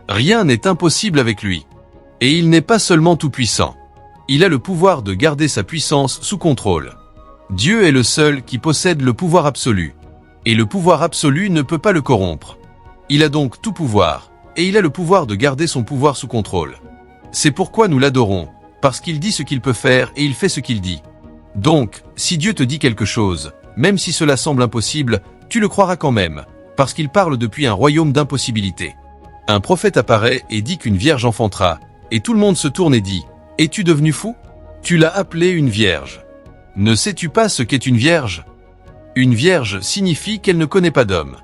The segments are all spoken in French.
Rien n'est impossible avec lui. Et il n'est pas seulement tout-puissant. Il a le pouvoir de garder sa puissance sous contrôle. Dieu est le seul qui possède le pouvoir absolu. Et le pouvoir absolu ne peut pas le corrompre. Il a donc tout pouvoir, et il a le pouvoir de garder son pouvoir sous contrôle. C'est pourquoi nous l'adorons, parce qu'il dit ce qu'il peut faire et il fait ce qu'il dit. Donc, si Dieu te dit quelque chose, même si cela semble impossible, tu le croiras quand même, parce qu'il parle depuis un royaume d'impossibilité. Un prophète apparaît et dit qu'une vierge enfantera, et tout le monde se tourne et dit « Es-tu devenu fou ? Tu l'as appelée une vierge. Ne sais-tu pas ce qu'est une vierge ? Une vierge signifie qu'elle ne connaît pas d'homme.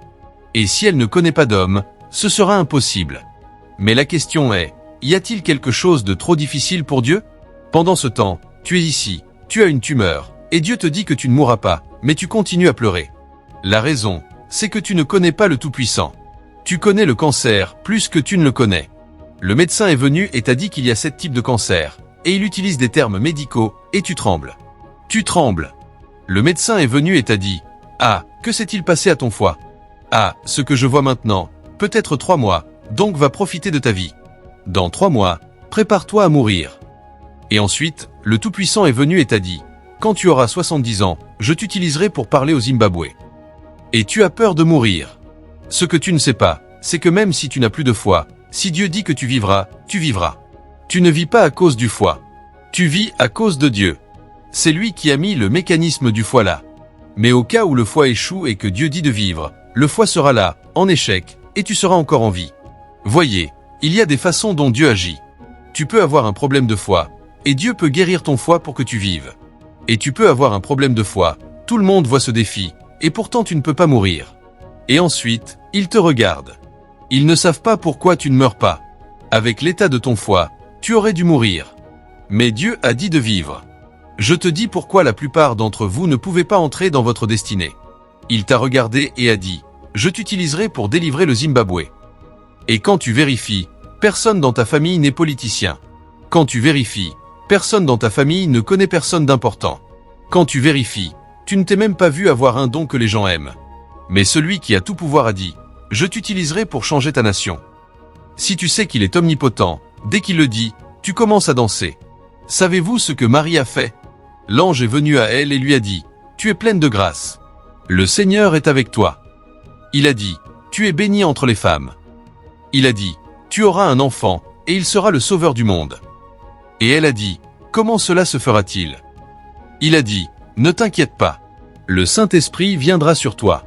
Et si elle ne connaît pas d'homme, ce sera impossible. Mais la question est, y a-t-il quelque chose de trop difficile pour Dieu ? Pendant ce temps, tu es ici, tu as une tumeur, et Dieu te dit que tu ne mourras pas, mais tu continues à pleurer. La raison, c'est que tu ne connais pas le Tout-Puissant. Tu connais le cancer plus que tu ne le connais. Le médecin est venu et t'a dit qu'il y a 7 types de cancer, et il utilise des termes médicaux, et tu trembles. Tu trembles. Le médecin est venu et t'a dit « Ah, que s'est-il passé à ton foie ? Ah, ce que je vois maintenant, peut-être 3 mois, donc va profiter de ta vie. Dans 3 mois, prépare-toi à mourir. » Et ensuite, le Tout-Puissant est venu et t'a dit « Quand tu auras 70 ans, je t'utiliserai pour parler au Zimbabwe. » Et tu as peur de mourir. Ce que tu ne sais pas, c'est que même si tu n'as plus de foi, si Dieu dit que tu vivras, tu vivras. Tu ne vis pas à cause du foie. Tu vis à cause de Dieu. C'est lui qui a mis le mécanisme du foie là. Mais au cas où le foie échoue et que Dieu dit de vivre, le foie sera là, en échec, et tu seras encore en vie. Voyez, il y a des façons dont Dieu agit. Tu peux avoir un problème de foie, et Dieu peut guérir ton foie pour que tu vives. Et tu peux avoir un problème de foie, tout le monde voit ce défi, et pourtant tu ne peux pas mourir. Et ensuite, ils te regardent. Ils ne savent pas pourquoi tu ne meurs pas. Avec l'état de ton foie, tu aurais dû mourir. Mais Dieu a dit de vivre. Je te dis pourquoi la plupart d'entre vous ne pouvez pas entrer dans votre destinée. Il t'a regardé et a dit « Je t'utiliserai pour délivrer le Zimbabwe. » Et quand tu vérifies, personne dans ta famille n'est politicien. Quand tu vérifies, personne dans ta famille ne connaît personne d'important. Quand tu vérifies, tu ne t'es même pas vu avoir un don que les gens aiment. Mais celui qui a tout pouvoir a dit « Je t'utiliserai pour changer ta nation. » Si tu sais qu'il est omnipotent, dès qu'il le dit, tu commences à danser. Savez-vous ce que Marie a fait ? L'ange est venu à elle et lui a dit « Tu es pleine de grâce. Le Seigneur est avec toi. » Il a dit « Tu es bénie entre les femmes. » Il a dit « Tu auras un enfant, et il sera le sauveur du monde. » Et elle a dit « Comment cela se fera-t-il » Il a dit « Ne t'inquiète pas. Le Saint-Esprit viendra sur toi.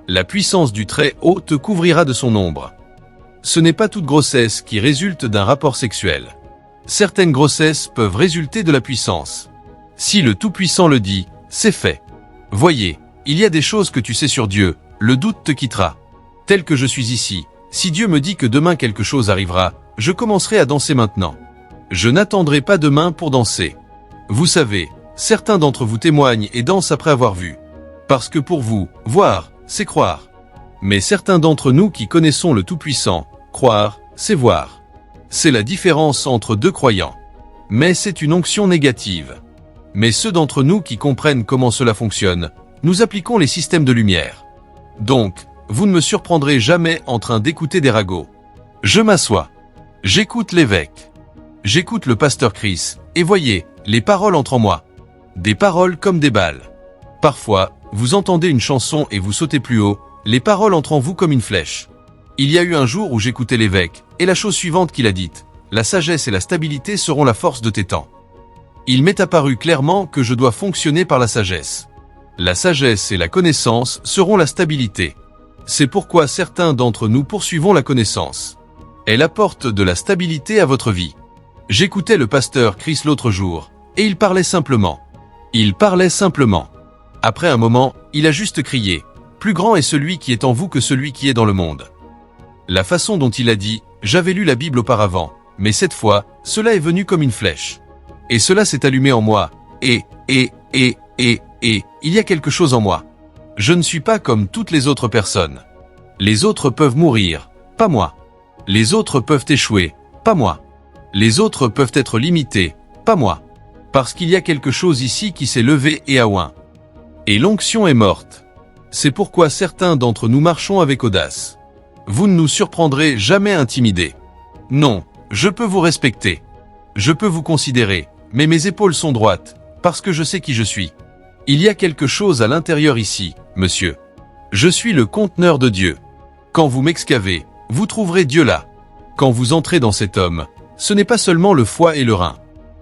La puissance du Très-Haut te couvrira de son ombre. » Ce n'est pas toute grossesse qui résulte d'un rapport sexuel. Certaines grossesses peuvent résulter de la puissance. Si le Tout-Puissant le dit, c'est fait. Voyez, il y a des choses que tu sais sur Dieu, le doute te quittera. Tel que je suis ici, si Dieu me dit que demain quelque chose arrivera, je commencerai à danser maintenant. Je n'attendrai pas demain pour danser. Vous savez, certains d'entre vous témoignent et dansent après avoir vu. Parce que pour vous, voir, c'est croire. Mais certains d'entre nous qui connaissons le Tout-Puissant, croire, c'est voir. C'est la différence entre deux croyants. Mais c'est une onction négative. Mais ceux d'entre nous qui comprennent comment cela fonctionne, nous appliquons les systèmes de lumière. Donc, vous ne me surprendrez jamais en train d'écouter des ragots. Je m'assois. J'écoute l'évêque. J'écoute le pasteur Chris, et voyez, les paroles entrent en moi. Des paroles comme des balles. Parfois, vous entendez une chanson et vous sautez plus haut, les paroles entrent en vous comme une flèche. Il y a eu un jour où j'écoutais l'évêque, et la chose suivante qu'il a dite, la sagesse et la stabilité seront la force de tes temps. Il m'est apparu clairement que je dois fonctionner par la sagesse. La sagesse et la connaissance seront la stabilité. C'est pourquoi certains d'entre nous poursuivons la connaissance. Elle apporte de la stabilité à votre vie. J'écoutais le pasteur Chris l'autre jour, et il parlait simplement. Il parlait simplement. Après un moment, il a juste crié « Plus grand est celui qui est en vous que celui qui est dans le monde. » La façon dont il a dit « J'avais lu la Bible auparavant, mais cette fois, cela est venu comme une flèche. Et cela s'est allumé en moi, et, il y a quelque chose en moi. Je ne suis pas comme toutes les autres personnes. Les autres peuvent mourir, pas moi. Les autres peuvent échouer, pas moi. Les autres peuvent être limités, pas moi. Parce qu'il y a quelque chose ici qui s'est levé et a oint. Et l'onction est morte. C'est pourquoi certains d'entre nous marchons avec audace. Vous ne nous surprendrez jamais intimidés. Non, je peux vous respecter. Je peux vous considérer, mais mes épaules sont droites, parce que je sais qui je suis. Il y a quelque chose à l'intérieur ici, monsieur. Je suis le conteneur de Dieu. Quand vous m'excavez, vous trouverez Dieu là. Quand vous entrez dans cet homme, ce n'est pas seulement le foie et le rein.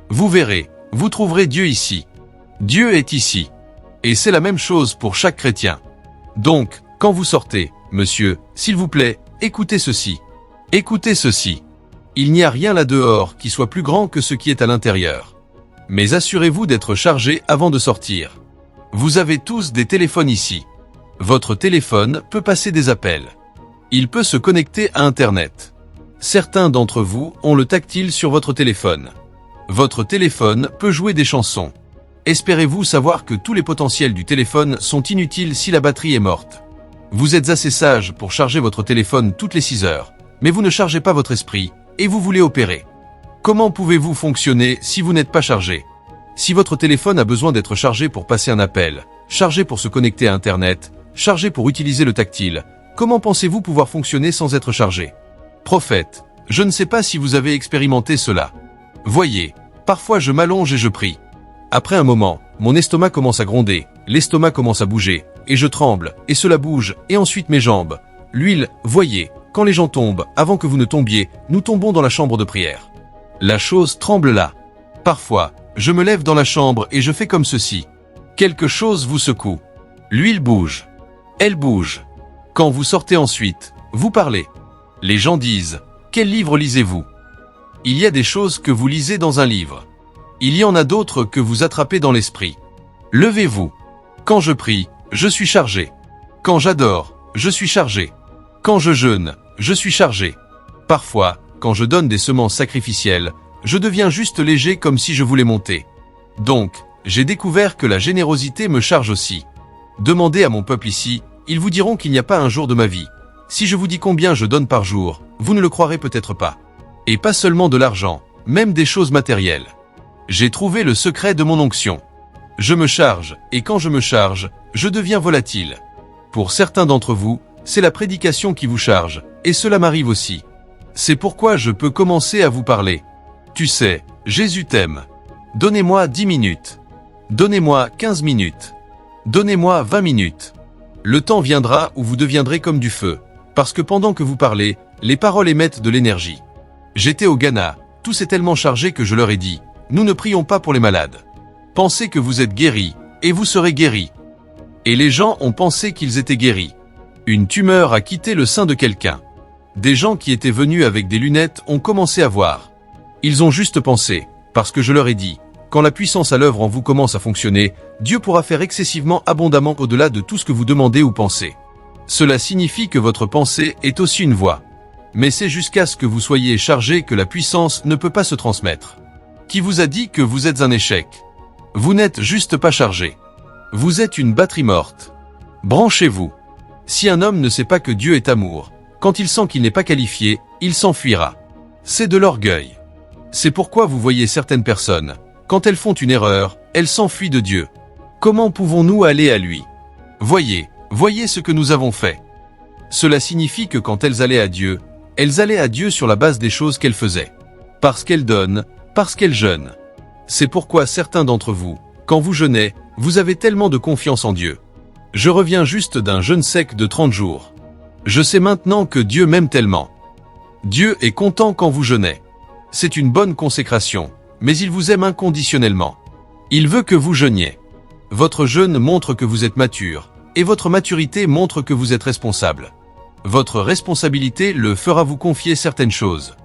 Vous verrez, vous trouverez Dieu ici. Dieu est ici. Et c'est la même chose pour chaque chrétien. Donc, quand vous sortez, monsieur, s'il vous plaît, écoutez ceci. Écoutez ceci. Il n'y a rien là dehors qui soit plus grand que ce qui est à l'intérieur. Mais assurez-vous d'être chargé avant de sortir. Vous avez tous des téléphones ici. Votre téléphone peut passer des appels. Il peut se connecter à Internet. Certains d'entre vous ont le tactile sur votre téléphone. Votre téléphone peut jouer des chansons. Espérez-vous savoir que tous les potentiels du téléphone sont inutiles si la batterie est morte. Vous êtes assez sage pour charger votre téléphone toutes les 6 heures, mais vous ne chargez pas votre esprit, et vous voulez opérer. Comment pouvez-vous fonctionner si vous n'êtes pas chargé? Si votre téléphone a besoin d'être chargé pour passer un appel, chargé pour se connecter à Internet, chargé pour utiliser le tactile, comment pensez-vous pouvoir fonctionner sans être chargé? Prophète, je ne sais pas si vous avez expérimenté cela. Voyez, parfois je m'allonge et je prie. Après un moment, mon estomac commence à gronder, l'estomac commence à bouger, et je tremble, et cela bouge, et ensuite mes jambes. L'huile, voyez, quand les gens tombent, avant que vous ne tombiez, nous tombons dans la chambre de prière. La chose tremble là. Parfois, je me lève dans la chambre et je fais comme ceci. Quelque chose vous secoue. L'huile bouge. Elle bouge. Quand vous sortez ensuite, vous parlez. Les gens disent, quel livre lisez-vous? Il y a des choses que vous lisez dans un livre. Il y en a d'autres que vous attrapez dans l'esprit. Levez-vous. Quand je prie, je suis chargé. Quand j'adore, je suis chargé. Quand je jeûne, je suis chargé. Parfois, quand je donne des semences sacrificielles, je deviens juste léger comme si je voulais monter. Donc, j'ai découvert que la générosité me charge aussi. Demandez à mon peuple ici, ils vous diront qu'il n'y a pas un jour de ma vie. Si je vous dis combien je donne par jour, vous ne le croirez peut-être pas. Et pas seulement de l'argent, même des choses matérielles. J'ai trouvé le secret de mon onction. Je me charge, et quand je me charge, je deviens volatile. Pour certains d'entre vous, c'est la prédication qui vous charge, et cela m'arrive aussi. C'est pourquoi je peux commencer à vous parler. Tu sais, Jésus t'aime. Donnez-moi 10 minutes. Donnez-moi 15 minutes. Donnez-moi 20 minutes. Le temps viendra où vous deviendrez comme du feu, parce que pendant que vous parlez, les paroles émettent de l'énergie. J'étais au Ghana, tout s'est tellement chargé que je leur ai dit, nous ne prions pas pour les malades. Pensez que vous êtes guéris, et vous serez guéris. Et les gens ont pensé qu'ils étaient guéris. Une tumeur a quitté le sein de quelqu'un. Des gens qui étaient venus avec des lunettes ont commencé à voir. Ils ont juste pensé, parce que je leur ai dit, quand la puissance à l'œuvre en vous commence à fonctionner, Dieu pourra faire excessivement abondamment au-delà de tout ce que vous demandez ou pensez. Cela signifie que votre pensée est aussi une voix. Mais c'est jusqu'à ce que vous soyez chargé que la puissance ne peut pas se transmettre. Qui vous a dit que vous êtes un échec? Vous n'êtes juste pas chargé. Vous êtes une batterie morte. Branchez-vous. Si un homme ne sait pas que Dieu est amour, quand il sent qu'il n'est pas qualifié, il s'enfuira. C'est de l'orgueil. C'est pourquoi vous voyez certaines personnes, quand elles font une erreur, elles s'enfuient de Dieu. Comment pouvons-nous aller à lui? Voyez ce que nous avons fait. Cela signifie que quand elles allaient à Dieu sur la base des choses qu'elles faisaient. Parce qu'elles donnent, parce qu'elles jeûnent. C'est pourquoi certains d'entre vous, quand vous jeûnez, vous avez tellement de confiance en Dieu. Je reviens juste d'un jeûne sec de 30 jours. Je sais maintenant que Dieu m'aime tellement. Dieu est content quand vous jeûnez. C'est une bonne consécration, mais il vous aime inconditionnellement. Il veut que vous jeûniez. Votre jeûne montre que vous êtes mature, et votre maturité montre que vous êtes responsable. Votre responsabilité le fera vous confier certaines choses.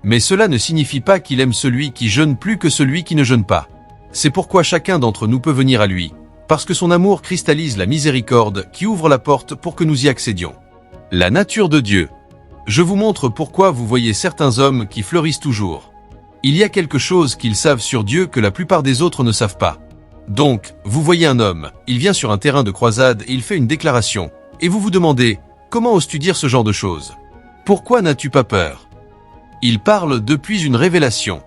Mais cela ne signifie pas qu'il aime celui qui jeûne plus que celui qui ne jeûne pas. C'est pourquoi chacun d'entre nous peut venir à lui, parce que son amour cristallise la miséricorde qui ouvre la porte pour que nous y accédions. La nature de Dieu. Je vous montre pourquoi vous voyez certains hommes qui fleurissent toujours. Il y a quelque chose qu'ils savent sur Dieu que la plupart des autres ne savent pas. Donc, vous voyez un homme, il vient sur un terrain de croisade et il fait une déclaration, et vous vous demandez, comment oses-tu dire ce genre de choses? Pourquoi n'as-tu pas peur? Il parle depuis une révélation.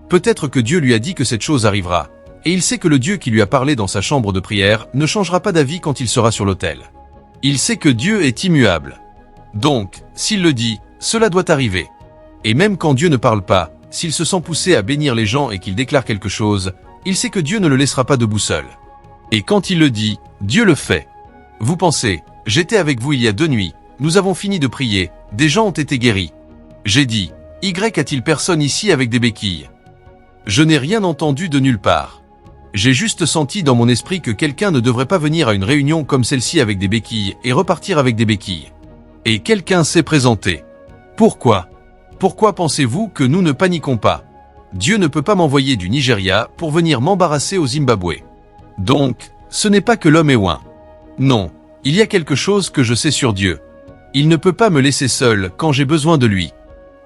Peut-être que Dieu lui a dit que cette chose arrivera, et il sait que le Dieu qui lui a parlé dans sa chambre de prière ne changera pas d'avis quand il sera sur l'autel. Il sait que Dieu est immuable. Donc, s'il le dit, cela doit arriver. Et même quand Dieu ne parle pas, s'il se sent poussé à bénir les gens et qu'il déclare quelque chose, il sait que Dieu ne le laissera pas debout seul. Et quand il le dit, Dieu le fait. Vous pensez, j'étais avec vous il y a 2 nuits, nous avons fini de prier, des gens ont été guéris. J'ai dit, Y a-t-il personne ici avec des béquilles? Je n'ai rien entendu de nulle part. J'ai juste senti dans mon esprit que quelqu'un ne devrait pas venir à une réunion comme celle-ci avec des béquilles et repartir avec des béquilles. Et quelqu'un s'est présenté. Pourquoi? Pourquoi pensez-vous que nous ne paniquons pas? Dieu ne peut pas m'envoyer du Nigeria pour venir m'embarrasser au Zimbabwe. Donc, ce n'est pas que l'homme est oint. Non, il y a quelque chose que je sais sur Dieu. Il ne peut pas me laisser seul quand j'ai besoin de lui.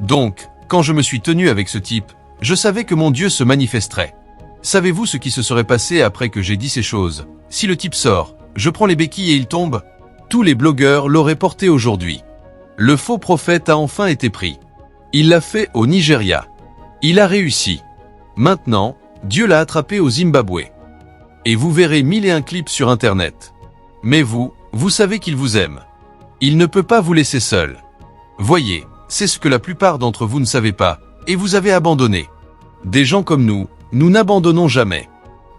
Donc, quand je me suis tenu avec ce type, je savais que mon Dieu se manifesterait. Savez-vous ce qui se serait passé après que j'ai dit ces choses? Si le type sort, je prends les béquilles et il tombe? Tous les blogueurs l'auraient porté aujourd'hui. Le faux prophète a enfin été pris. Il l'a fait au Nigeria. Il a réussi. Maintenant, Dieu l'a attrapé au Zimbabwe. Et vous verrez 1001 clips sur Internet. Mais vous savez qu'il vous aime. Il ne peut pas vous laisser seul. Voyez, c'est ce que la plupart d'entre vous ne savez pas, et vous avez abandonné. Des gens comme nous n'abandonnons jamais.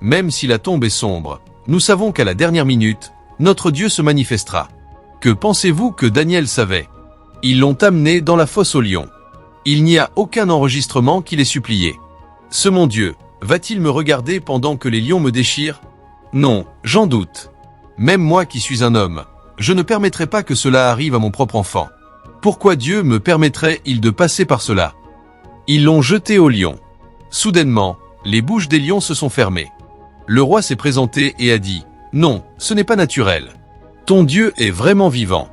Même si la tombe est sombre, nous savons qu'à la dernière minute, notre Dieu se manifestera. Que pensez-vous que Daniel savait? Ils l'ont amené dans la fosse aux lions. Il n'y a aucun enregistrement qui l'ait supplié. Ce mon Dieu, va-t-il me regarder pendant que les lions me déchirent? Non, j'en doute. Même moi qui suis un homme, je ne permettrai pas que cela arrive à mon propre enfant. Pourquoi Dieu me permettrait-il de passer par cela? Ils l'ont jeté aux lions. Soudainement, les bouches des lions se sont fermées. Le roi s'est présenté et a dit, « Non, ce n'est pas naturel. Ton Dieu est vraiment vivant. »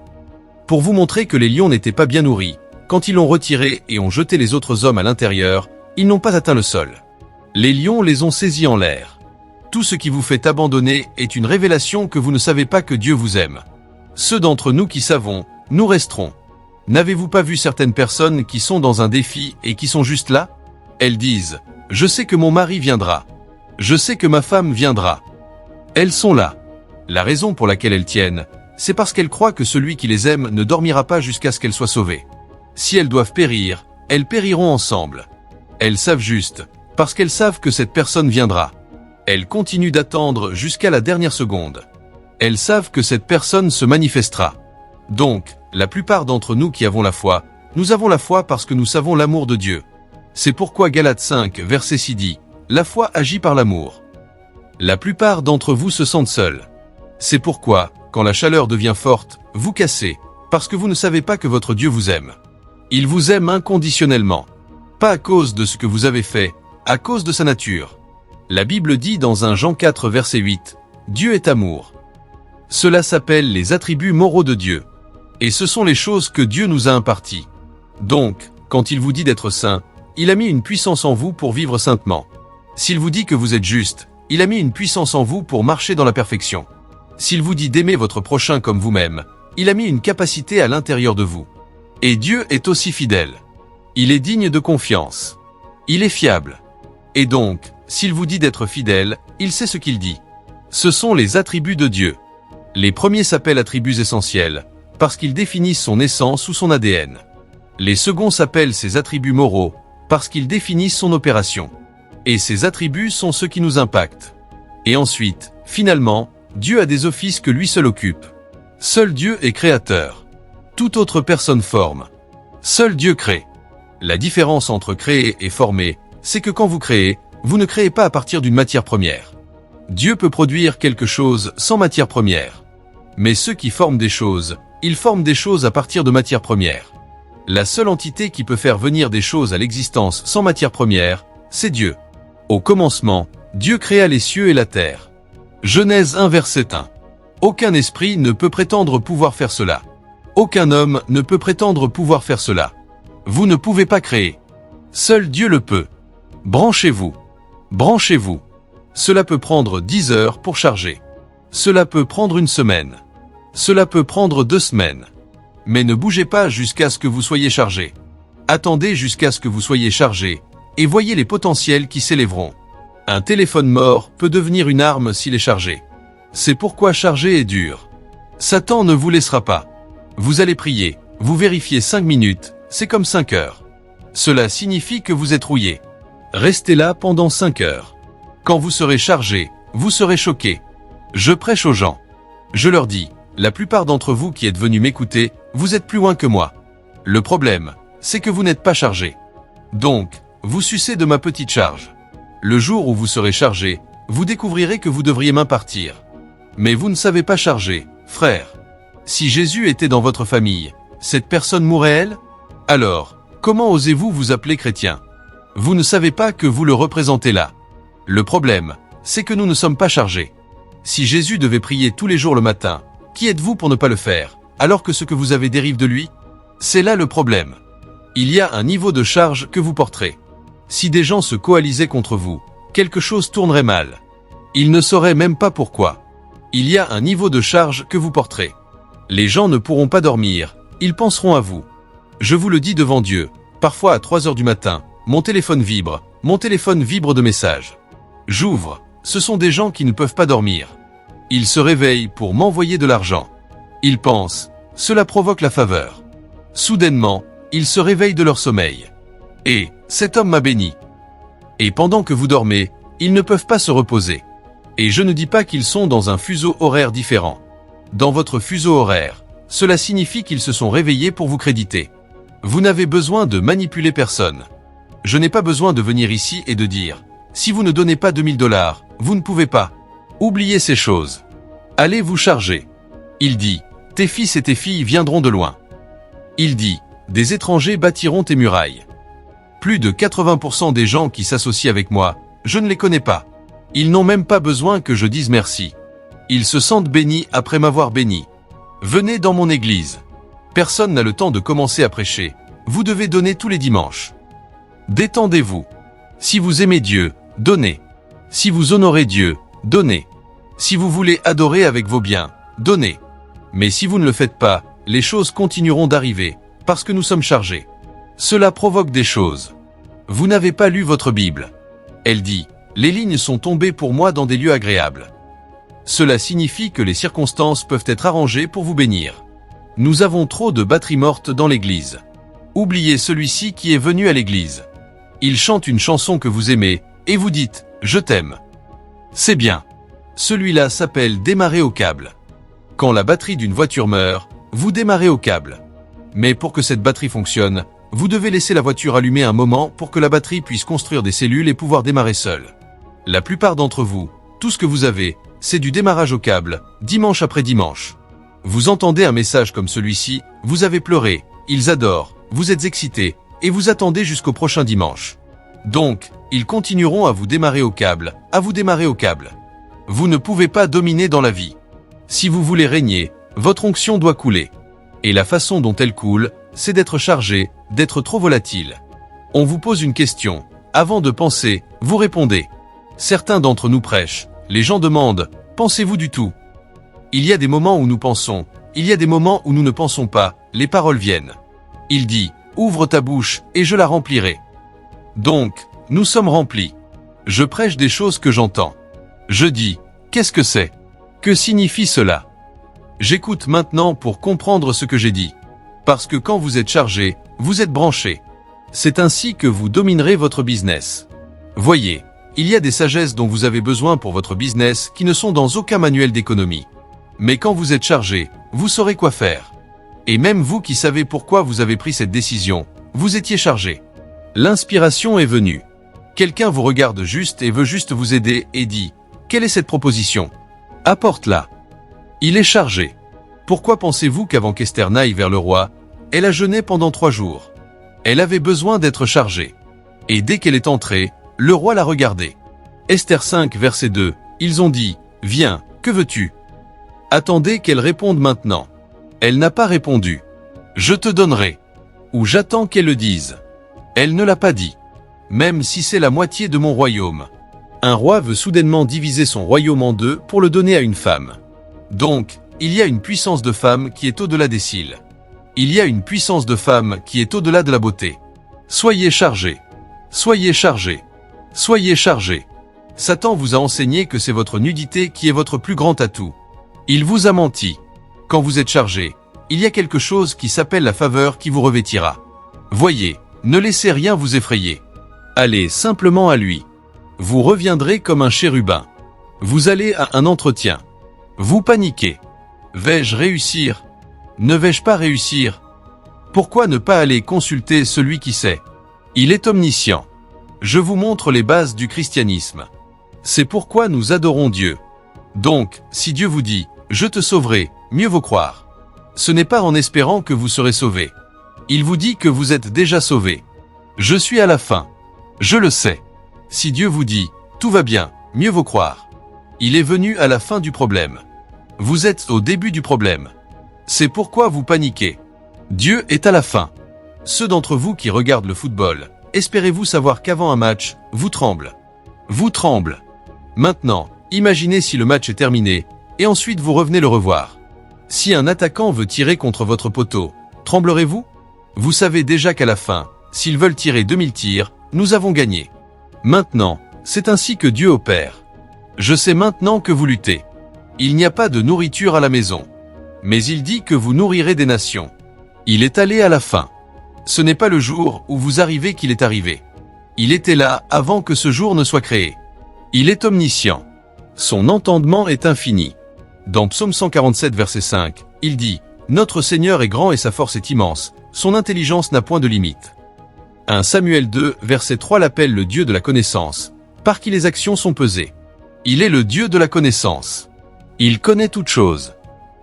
Pour vous montrer que les lions n'étaient pas bien nourris, quand ils l'ont retiré et ont jeté les autres hommes à l'intérieur, ils n'ont pas atteint le sol. Les lions les ont saisis en l'air. Tout ce qui vous fait abandonner est une révélation que vous ne savez pas que Dieu vous aime. Ceux d'entre nous qui savons, nous resterons. N'avez-vous pas vu certaines personnes qui sont dans un défi et qui sont juste là? Elles disent, « Je sais que mon mari viendra. Je sais que ma femme viendra. » Elles sont là. La raison pour laquelle elles tiennent, c'est parce qu'elles croient que celui qui les aime ne dormira pas jusqu'à ce qu'elles soient sauvées. Si elles doivent périr, elles périront ensemble. Elles savent juste, parce qu'elles savent que cette personne viendra. Elles continuent d'attendre jusqu'à la dernière seconde. Elles savent que cette personne se manifestera. Donc, la plupart d'entre nous qui avons la foi, nous avons la foi parce que nous savons l'amour de Dieu. C'est pourquoi Galates 5, verset 6 dit, « La foi agit par l'amour. » La plupart d'entre vous se sentent seuls. C'est pourquoi, quand la chaleur devient forte, vous cassez, parce que vous ne savez pas que votre Dieu vous aime. Il vous aime inconditionnellement. Pas à cause de ce que vous avez fait, à cause de sa nature. La Bible dit dans 1 Jean 4, verset 8, « Dieu est amour. » Cela s'appelle les attributs moraux de Dieu. Et ce sont les choses que Dieu nous a imparties. Donc, quand il vous dit d'être saint, il a mis une puissance en vous pour vivre saintement. S'il vous dit que vous êtes juste, il a mis une puissance en vous pour marcher dans la perfection. S'il vous dit d'aimer votre prochain comme vous-même, il a mis une capacité à l'intérieur de vous. Et Dieu est aussi fidèle. Il est digne de confiance. Il est fiable. Et donc, s'il vous dit d'être fidèle, il sait ce qu'il dit. Ce sont les attributs de Dieu. Les premiers s'appellent attributs essentiels, parce qu'ils définissent son essence ou son ADN. Les seconds s'appellent ses attributs moraux, parce qu'ils définissent son opération. Et ces attributs sont ceux qui nous impactent. Et ensuite, finalement, Dieu a des offices que lui seul occupe. Seul Dieu est créateur. Toute autre personne forme. Seul Dieu crée. La différence entre créer et former, c'est que quand vous ne créez pas à partir d'une matière première. Dieu peut produire quelque chose sans matière première. Mais ceux qui forment des choses, ils forment des choses à partir de matière première. La seule entité qui peut faire venir des choses à l'existence sans matière première, c'est Dieu. Au commencement, Dieu créa les cieux et la terre. Genèse 1 verset 1. Aucun esprit ne peut prétendre pouvoir faire cela. Aucun homme ne peut prétendre pouvoir faire cela. Vous ne pouvez pas créer. Seul Dieu le peut. Branchez-vous. Branchez-vous. Cela peut prendre 10 heures pour charger. Cela peut prendre une semaine. Cela peut prendre 2 semaines. Mais ne bougez pas jusqu'à ce que vous soyez chargé. Attendez jusqu'à ce que vous soyez chargé, et voyez les potentiels qui s'élèveront. Un téléphone mort peut devenir une arme s'il est chargé. C'est pourquoi charger est dur. Satan ne vous laissera pas. Vous allez prier, vous vérifiez 5 minutes, c'est comme 5 heures. Cela signifie que vous êtes rouillé. Restez là pendant 5 heures. Quand vous serez chargé, vous serez choqué. Je prêche aux gens. Je leur dis, la plupart d'entre vous qui êtes venus m'écouter, vous êtes plus loin que moi. Le problème, c'est que vous n'êtes pas chargé. Donc, vous sucez de ma petite charge. Le jour où vous serez chargé, vous découvrirez que vous devriez m'impartir. Mais vous ne savez pas charger, frère. Si Jésus était dans votre famille, cette personne mourrait-elle? Alors, comment osez-vous vous appeler chrétien? Vous ne savez pas que vous le représentez là. Le problème, c'est que nous ne sommes pas chargés. Si Jésus devait prier tous les jours le matin, qui êtes-vous pour ne pas le faire, alors que ce que vous avez dérive de lui? C'est là le problème. Il y a un niveau de charge que vous porterez. Si des gens se coalisaient contre vous, quelque chose tournerait mal. Ils ne sauraient même pas pourquoi. Il y a un niveau de charge que vous porterez. Les gens ne pourront pas dormir, ils penseront à vous. Je vous le dis devant Dieu, parfois à 3 heures du matin, mon téléphone vibre de messages. J'ouvre, ce sont des gens qui ne peuvent pas dormir. Ils se réveillent pour m'envoyer de l'argent. Ils pensent, cela provoque la faveur. Soudainement, ils se réveillent de leur sommeil. Et, cet homme m'a béni. Et pendant que vous dormez, ils ne peuvent pas se reposer. Et je ne dis pas qu'ils sont dans un fuseau horaire différent. Dans votre fuseau horaire, cela signifie qu'ils se sont réveillés pour vous créditer. Vous n'avez besoin de manipuler personne. Je n'ai pas besoin de venir ici et de dire, si vous ne donnez pas $2000, vous ne pouvez pas. Oubliez ces choses. Allez vous charger. Il dit, tes fils et tes filles viendront de loin. Il dit, des étrangers bâtiront tes murailles. Plus de 80% des gens qui s'associent avec moi, je ne les connais pas. Ils n'ont même pas besoin que je dise merci. Ils se sentent bénis après m'avoir béni. Venez dans mon église. Personne n'a le temps de commencer à prêcher. Vous devez donner tous les dimanches. Détendez-vous. Si vous aimez Dieu, donnez. Si vous honorez Dieu, donnez. Si vous voulez adorer avec vos biens, donnez. Mais si vous ne le faites pas, les choses continueront d'arriver, parce que nous sommes chargés. Cela provoque des choses. Vous n'avez pas lu votre Bible. Elle dit, les lignes sont tombées pour moi dans des lieux agréables. Cela signifie que les circonstances peuvent être arrangées pour vous bénir. Nous avons trop de batteries mortes dans l'église. Oubliez celui-ci qui est venu à l'église. Il chante une chanson que vous aimez, et vous dites, je t'aime. C'est bien. Celui-là s'appelle démarrer au câble. Quand la batterie d'une voiture meurt, vous démarrez au câble. Mais pour que cette batterie fonctionne, vous devez laisser la voiture allumée un moment pour que la batterie puisse construire des cellules et pouvoir démarrer seule. La plupart d'entre vous, tout ce que vous avez, c'est du démarrage au câble, dimanche après dimanche. Vous entendez un message comme celui-ci, vous avez pleuré, ils adorent, vous êtes excité, et vous attendez jusqu'au prochain dimanche. Donc, ils continueront à vous démarrer au câble, à vous démarrer au câble. Vous ne pouvez pas dominer dans la vie. Si vous voulez régner, votre onction doit couler. Et la façon dont elle coule, c'est d'être chargé, d'être trop volatile. On vous pose une question. Avant de penser, vous répondez. Certains d'entre nous prêchent. Les gens demandent, pensez-vous du tout? Il y a des moments où nous pensons, il y a des moments où nous ne pensons pas, les paroles viennent. Il dit, ouvre ta bouche, et je la remplirai. Donc, nous sommes remplis. Je prêche des choses que j'entends. Je dis, qu'est-ce que c'est? Que signifie cela? J'écoute maintenant pour comprendre ce que j'ai dit. Parce que quand vous êtes chargé, vous êtes branché. C'est ainsi que vous dominerez votre business. Voyez, il y a des sagesses dont vous avez besoin pour votre business qui ne sont dans aucun manuel d'économie. Mais quand vous êtes chargé, vous saurez quoi faire. Et même vous qui savez pourquoi vous avez pris cette décision, vous étiez chargé. L'inspiration est venue. Quelqu'un vous regarde juste et veut juste vous aider et dit, quelle est cette proposition? Apporte-la. Il est chargé. Pourquoi pensez-vous qu'avant qu'Esther n'aille vers le roi, elle a jeûné pendant 3 jours? Elle avait besoin d'être chargée. Et dès qu'elle est entrée, le roi l'a regardée. Esther 5 verset 2, ils ont dit, viens, que veux-tu? Attendez qu'elle réponde maintenant. Elle n'a pas répondu. Je te donnerai. Ou j'attends qu'elle le dise. Elle ne l'a pas dit. Même si c'est la moitié de mon royaume. Un roi veut soudainement diviser son royaume en 2 pour le donner à une femme. Donc, il y a une puissance de femme qui est au-delà des cils. Il y a une puissance de femme qui est au-delà de la beauté. Soyez chargés. Soyez chargés. Soyez chargés. Satan vous a enseigné que c'est votre nudité qui est votre plus grand atout. Il vous a menti. Quand vous êtes chargé, il y a quelque chose qui s'appelle la faveur qui vous revêtira. Voyez, Ne laissez rien vous effrayer. Allez simplement à lui. Vous reviendrez comme un chérubin. Vous allez à un entretien. Vous paniquez. Vais-je réussir? Ne vais-je pas réussir? Pourquoi ne pas aller consulter celui qui sait? Il est omniscient. Je vous montre les bases du christianisme. C'est pourquoi nous adorons Dieu. Donc, si Dieu vous dit « Je te sauverai », mieux vaut croire. Ce n'est pas en espérant que vous serez sauvé. Il vous dit que vous êtes déjà sauvé. Je suis à la fin. Je le sais. Si Dieu vous dit « Tout va bien », mieux vaut croire. Il est venu à la fin du problème. Vous êtes au début du problème. C'est pourquoi vous paniquez. Dieu est à la fin. Ceux d'entre vous qui regardent le football, espérez-vous savoir qu'avant un match, vous tremble. Vous tremble. Maintenant, imaginez si le match est terminé, et ensuite vous revenez le revoir. Si un attaquant veut tirer contre votre poteau, tremblerez-vous? Vous savez déjà qu'à la fin, s'ils veulent tirer 2000 tirs, nous avons gagné. Maintenant, c'est ainsi que Dieu opère. Je sais maintenant que vous luttez. Il n'y a pas de nourriture à la maison. Mais il dit que vous nourrirez des nations. Il est allé à la fin. Ce n'est pas le jour où vous arrivez qu'il est arrivé. Il était là avant que ce jour ne soit créé. Il est omniscient. Son entendement est infini. Dans Psaume 147 verset 5, il dit « Notre Seigneur est grand et sa force est immense, son intelligence n'a point de limite. » 1 Samuel 2 verset 3 l'appelle le Dieu de la connaissance, par qui les actions sont pesées. Il est le Dieu de la connaissance. Il connaît toutes choses.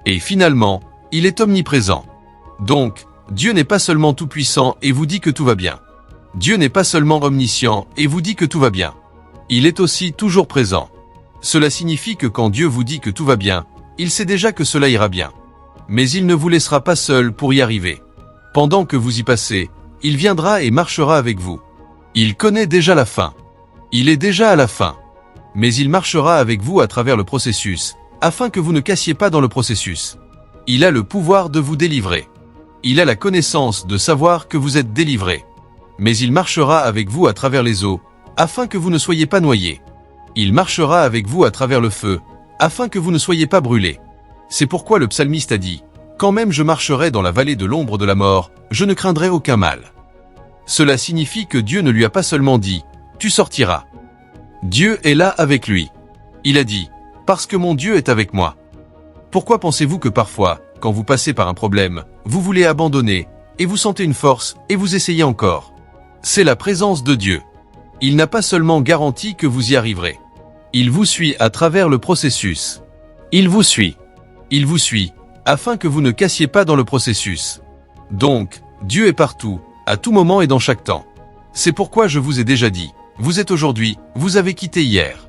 Et finalement, il est omniprésent. Donc, Dieu n'est pas seulement tout-puissant et vous dit que tout va bien. Dieu n'est pas seulement omniscient et vous dit que tout va bien. Il est aussi toujours présent. Cela signifie que quand Dieu vous dit que tout va bien, il sait déjà que cela ira bien. Mais il ne vous laissera pas seul pour y arriver. Pendant que vous y passez, il viendra et marchera avec vous. Il connaît déjà la fin. Il est déjà à la fin. Mais il marchera avec vous à travers le processus, afin que vous ne cassiez pas dans le processus. Il a le pouvoir de vous délivrer. Il a la connaissance de savoir que vous êtes délivré. Mais il marchera avec vous à travers les eaux, afin que vous ne soyez pas noyés. Il marchera avec vous à travers le feu, afin que vous ne soyez pas brûlés. C'est pourquoi le psalmiste a dit « Quand même je marcherai dans la vallée de l'ombre de la mort, je ne craindrai aucun mal. » Cela signifie que Dieu ne lui a pas seulement dit « Tu sortiras ». Dieu est là avec lui. Il a dit « Parce que mon Dieu est avec moi ». Pourquoi pensez-vous que parfois, quand vous passez par un problème, vous voulez abandonner, et vous sentez une force, et vous essayez encore? C'est la présence de Dieu. Il n'a pas seulement garanti que vous y arriverez. Il vous suit à travers le processus. Il vous suit. Il vous suit, afin que vous ne cassiez pas dans le processus. Donc, Dieu est partout, à tout moment et dans chaque temps. C'est pourquoi je vous ai déjà dit, vous êtes aujourd'hui, vous avez quitté hier.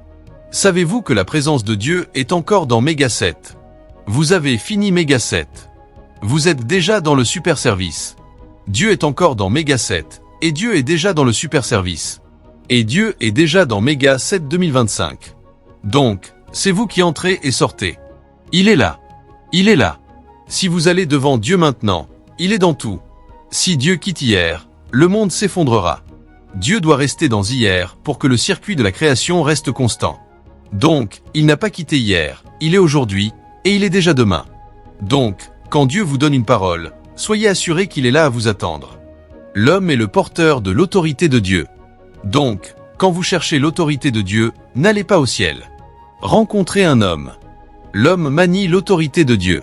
Savez-vous que la présence de Dieu est encore dans Méga 7? Vous avez fini Méga 7. Vous êtes déjà dans le super service. Dieu est encore dans Méga 7, et Dieu est déjà dans le super service. Et Dieu est déjà dans Méga 7 2025. Donc, c'est vous qui entrez et sortez. Il est là. Il est là. Si vous allez devant Dieu maintenant, il est dans tout. Si Dieu quitte hier, le monde s'effondrera. Dieu doit rester dans hier pour que le circuit de la création reste constant. Donc, il n'a pas quitté hier, il est aujourd'hui, et il est déjà demain. Donc, quand Dieu vous donne une parole, soyez assurés qu'il est là à vous attendre. L'homme est le porteur de l'autorité de Dieu. Donc, quand vous cherchez l'autorité de Dieu, n'allez pas au ciel. Rencontrez un homme. L'homme manie l'autorité de Dieu.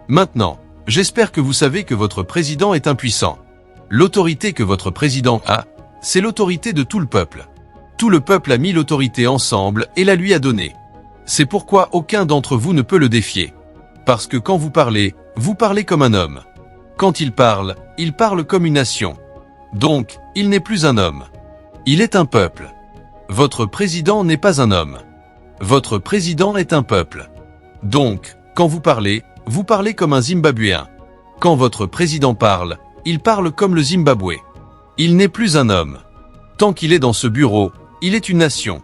Maintenant, j'espère que vous savez que votre président est impuissant. L'autorité que votre président a, c'est l'autorité de tout le peuple. Tout le peuple a mis l'autorité ensemble et la lui a donnée. C'est pourquoi aucun d'entre vous ne peut le défier. Parce que quand vous parlez comme un homme. Quand il parle comme une nation. Donc, il n'est plus un homme. Il est un peuple. Votre président n'est pas un homme. Votre président est un peuple. Donc, quand vous parlez comme un Zimbabwéen. Quand votre président parle, il parle comme le Zimbabwe. Il n'est plus un homme. Tant qu'il est dans ce bureau, il est une nation.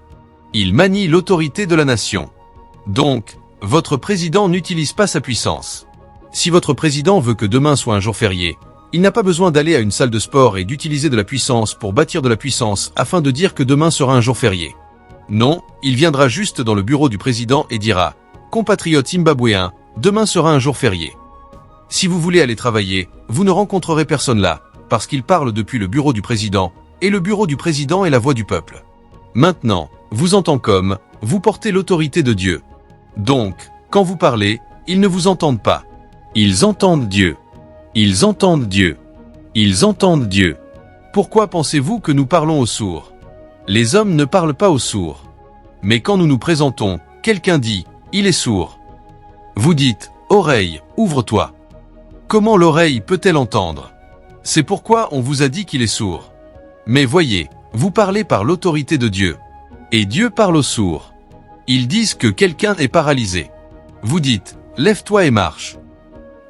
Il manie l'autorité de la nation. Donc, votre président n'utilise pas sa puissance. Si votre président veut que demain soit un jour férié, il n'a pas besoin d'aller à une salle de sport et d'utiliser de la puissance pour bâtir de la puissance afin de dire que demain sera un jour férié. Non, il viendra juste dans le bureau du président et dira « Compatriote zimbabwéen, demain sera un jour férié ». Si vous voulez aller travailler, vous ne rencontrerez personne là, parce qu'il parle depuis le bureau du président, et le bureau du président est la voix du peuple. Maintenant, vous en tant qu'homme, vous portez l'autorité de Dieu. Donc, quand vous parlez, ils ne vous entendent pas. Ils entendent Dieu. Ils entendent Dieu. Ils entendent Dieu. Pourquoi pensez-vous que nous parlons aux sourds? Les hommes ne parlent pas aux sourds. Mais quand nous nous présentons, quelqu'un dit, il est sourd. Vous dites, oreille, ouvre-toi. Comment l'oreille peut-elle entendre? C'est pourquoi on vous a dit qu'il est sourd. Mais voyez, vous parlez par l'autorité de Dieu. Et Dieu parle aux sourds. Ils disent que quelqu'un est paralysé. Vous dites, lève-toi et marche.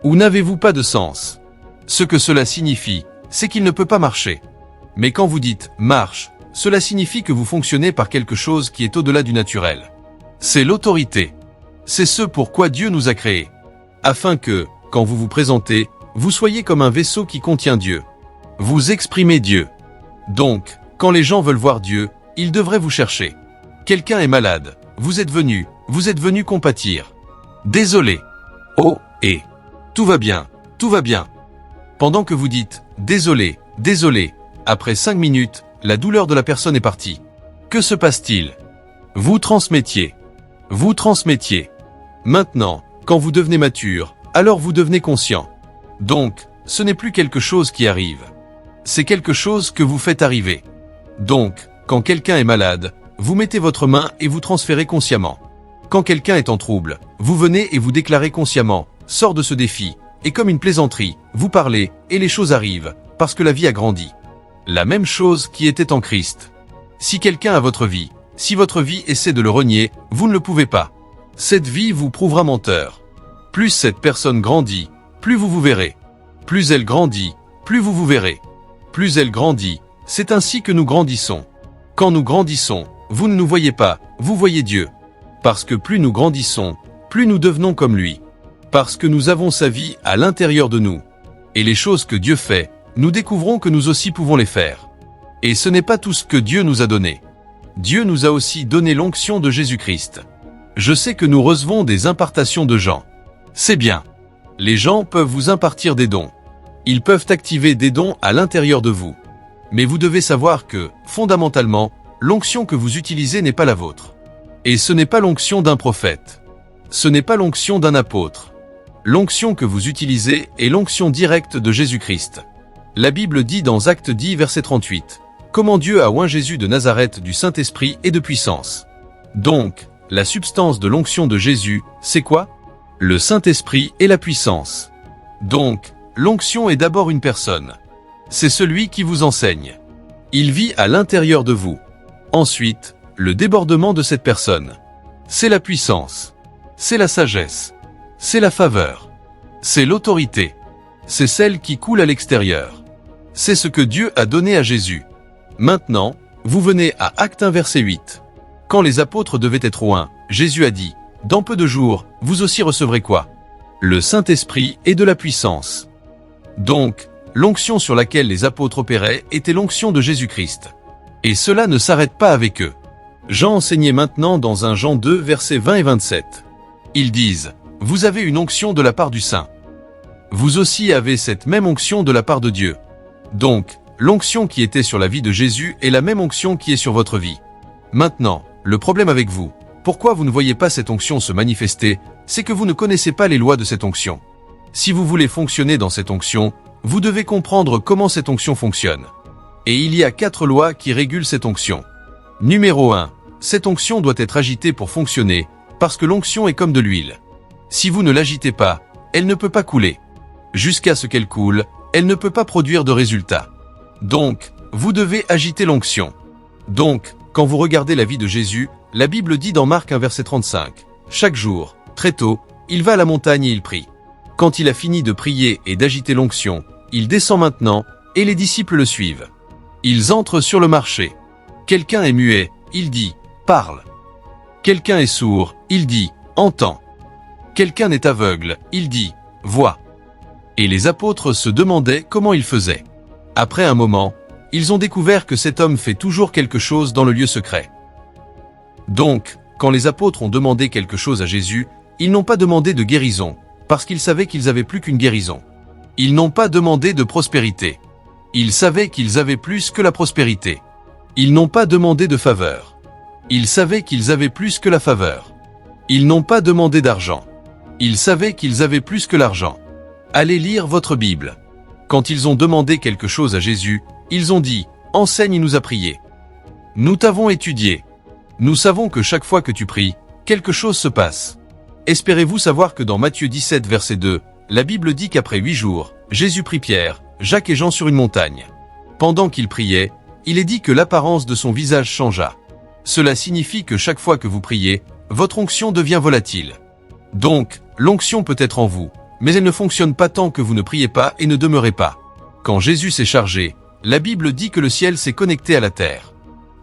Ou n'avez-vous pas de sens? Ce que cela signifie, c'est qu'il ne peut pas marcher. Mais quand vous dites « marche », cela signifie que vous fonctionnez par quelque chose qui est au-delà du naturel. C'est l'autorité. C'est ce pourquoi Dieu nous a créés. Afin que, quand vous vous présentez, vous soyez comme un vaisseau qui contient Dieu. Vous exprimez Dieu. Donc, quand les gens veulent voir Dieu, ils devraient vous chercher. Quelqu'un est malade, vous êtes venu compatir. Désolé. Oh, et. Tout va bien, tout va bien. Pendant que vous dites « désolé, désolé », après 5 minutes, la douleur de la personne est partie. Que se passe-t-il? Vous transmettiez. Vous transmettiez. Maintenant, quand vous devenez mature, alors vous devenez conscient. Donc, ce n'est plus quelque chose qui arrive. C'est quelque chose que vous faites arriver. Donc, quand quelqu'un est malade, vous mettez votre main et vous transférez consciemment. Quand quelqu'un est en trouble, vous venez et vous déclarez consciemment « sors de ce défi ». Et comme une plaisanterie, vous parlez, et les choses arrivent, parce que la vie a grandi. La même chose qui était en Christ. Si quelqu'un a votre vie, si votre vie essaie de le renier, vous ne le pouvez pas. Cette vie vous prouvera menteur. Plus cette personne grandit, plus vous vous verrez. Plus elle grandit, plus vous vous verrez. Plus elle grandit, c'est ainsi que nous grandissons. Quand nous grandissons, vous ne nous voyez pas, vous voyez Dieu. Parce que plus nous grandissons, plus nous devenons comme lui. Parce que nous avons sa vie à l'intérieur de nous. Et les choses que Dieu fait, nous découvrons que nous aussi pouvons les faire. Et ce n'est pas tout ce que Dieu nous a donné. Dieu nous a aussi donné l'onction de Jésus-Christ. Je sais que nous recevons des impartations de gens. C'est bien. Les gens peuvent vous impartir des dons. Ils peuvent activer des dons à l'intérieur de vous. Mais vous devez savoir que, fondamentalement, l'onction que vous utilisez n'est pas la vôtre. Et ce n'est pas l'onction d'un prophète. Ce n'est pas l'onction d'un apôtre. L'onction que vous utilisez est l'onction directe de Jésus-Christ. La Bible dit dans Actes 10 verset 38, « Comment Dieu a oint Jésus de Nazareth du Saint-Esprit et de puissance. » Donc, la substance de l'onction de Jésus, c'est quoi? Le Saint-Esprit et la puissance. Donc, l'onction est d'abord une personne. C'est celui qui vous enseigne. Il vit à l'intérieur de vous. Ensuite, le débordement de cette personne. C'est la puissance. C'est la sagesse. C'est la faveur. C'est l'autorité. C'est celle qui coule à l'extérieur. C'est ce que Dieu a donné à Jésus. Maintenant, vous venez à Acte 1 verset 8. Quand les apôtres devaient être oints, Jésus a dit, « Dans peu de jours, vous aussi recevrez quoi? Le Saint-Esprit et de la puissance. » Donc, l'onction sur laquelle les apôtres opéraient était l'onction de Jésus-Christ. Et cela ne s'arrête pas avec eux. Jean enseignait maintenant dans 1 Jean 2 versets 20 et 27. Ils disent, « Vous avez une onction de la part du Saint. Vous aussi avez cette même onction de la part de Dieu. » Donc, l'onction qui était sur la vie de Jésus est la même onction qui est sur votre vie. Maintenant, le problème avec vous, pourquoi vous ne voyez pas cette onction se manifester, c'est que vous ne connaissez pas les lois de cette onction. Si vous voulez fonctionner dans cette onction, vous devez comprendre comment cette onction fonctionne. Et il y a 4 lois qui régulent cette onction. Numéro 1. Cette onction doit être agitée pour fonctionner, parce que l'onction est comme de l'huile. Si vous ne l'agitez pas, elle ne peut pas couler. Jusqu'à ce qu'elle coule, elle ne peut pas produire de résultat. Donc, vous devez agiter l'onction. Donc, quand vous regardez la vie de Jésus, la Bible dit dans Marc 1 verset 35, « Chaque jour, très tôt, il va à la montagne et il prie. Quand il a fini de prier et d'agiter l'onction, il descend maintenant, et les disciples le suivent. Ils entrent sur le marché. Quelqu'un est muet, il dit, « Parle. » Quelqu'un est sourd, il dit, « Entends. » Quelqu'un est aveugle, il dit, « Vois. » Et les apôtres se demandaient comment il faisait. Après un moment, ils ont découvert que cet homme fait toujours quelque chose dans le lieu secret. Donc, quand les apôtres ont demandé quelque chose à Jésus, ils n'ont pas demandé de guérison, parce qu'ils savaient qu'ils avaient plus qu'une guérison. Ils n'ont pas demandé de prospérité. Ils savaient qu'ils avaient plus que la prospérité. Ils n'ont pas demandé de faveur. Ils savaient qu'ils avaient plus que la faveur. Ils n'ont pas demandé d'argent. Ils savaient qu'ils avaient plus que l'argent. Allez lire votre Bible. Quand ils ont demandé quelque chose à Jésus, ils ont dit « Enseigne-nous à prier ». Nous t'avons étudié. Nous savons que chaque fois que tu pries, quelque chose se passe. Espérez-vous savoir que dans Matthieu 17 verset 2, la Bible dit qu'après 8 jours, Jésus prit Pierre, Jacques et Jean sur une montagne. Pendant qu'il priait, il est dit que l'apparence de son visage changea. Cela signifie que chaque fois que vous priez, votre onction devient volatile. Donc, l'onction peut être en vous, mais elle ne fonctionne pas tant que vous ne priez pas et ne demeurez pas. Quand Jésus s'est chargé, la Bible dit que le ciel s'est connecté à la terre.